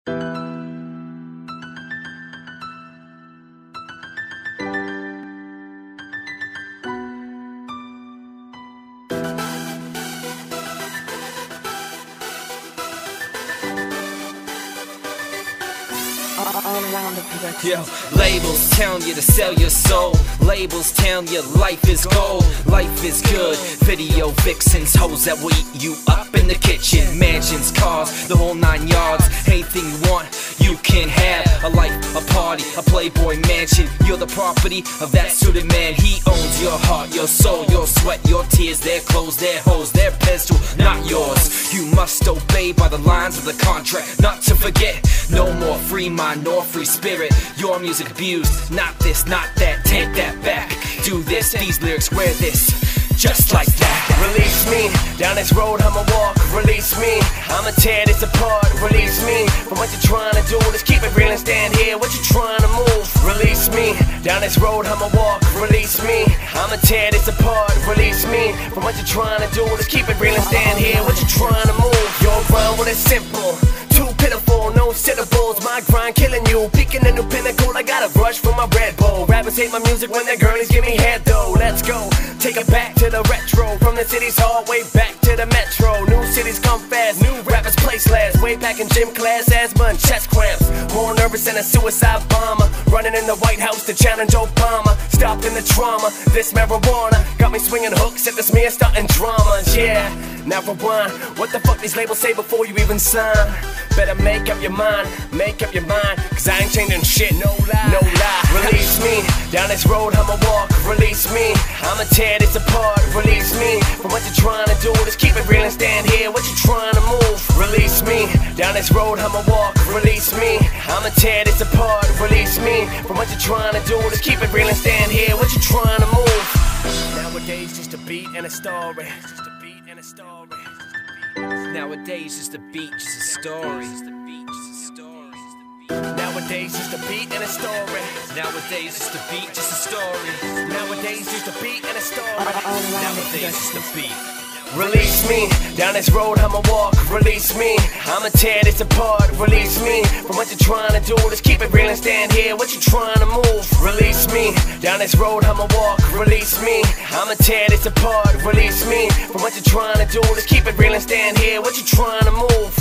All around the production. Yo, labels telling you to sell your soul. Labels telling you life is gold, life is good. Video vixens, hoes that will eat you up in the kitchen. Mansions, cars, the whole 9 yards. Anything you want, you can have. A life, a party, a Playboy mansion. You're the property of that suited man. He owns your heart, your soul, your sweat, your tears, their clothes, their hoes, their pedestal, not yours. You must obey by the lines of the contract. Not to forget, no more free mind nor free spirit. Your music abused, not this, not that. Take that back. Do this, these lyrics, wear this, just like that. Release me, down this road I'ma walk. Release me, I'ma tear this apart. Release me, from what you're trying to do. Just keep it real and stand here, what you trying to move. Release me, down this road I'ma walk. Release me, I'ma tear this apart. Release me, from what you're trying to do. Just keep it real and stand here, what you trying to move. Your grind, well it's simple, too pitiful, no syllables. My grind killing you, peaking a new pinnacle. I got a rush from my Red Bull. Rappers hate my music when their girlies give me head though. Let's go, take it back to the retro. From the city's hall, way back to the metro. New cities come fast, new rappers place last. Way back in gym class, asthma and chest cramps. More nervous than a suicide bomber. Running in the White House to challenge Obama. Stopped in the trauma, this marijuana got me swinging hooks at this mirror, starting dramas. Yeah, now for one, what the fuck these labels say before you even sign? Better make up your mind, cause I ain't changing shit, no lie, no lie. Release me, down this road I'ma walk. Release me, I'ma tear this apart. Release me, from what you're trying to do. Just keep it real and stand here, what you trying to move. Release me, down this road I'ma walk. Release me, I'ma tear this apart. Release me, from what you're trying to do. Just keep it real and stand here, what you trying to move. Nowadays just a beat and a story. Just a beat and a story. Nowadays, just a beat, just a story. Nowadays just a beat and a story. Nowadays, just a beat, just a story. Nowadays just a beat and a story. All around the Nowadays, just production. a beat. Release me, down this road I'ma walk. Release me, I'ma tear this apart. Release me, from what you're trying to do. Just keep it real and stand here, what you trying to move. Release me, down this road I'ma walk. Release me, I'ma tear this apart. Release me, from what you're trying to do. Just keep it real and stand here, what you trying to move.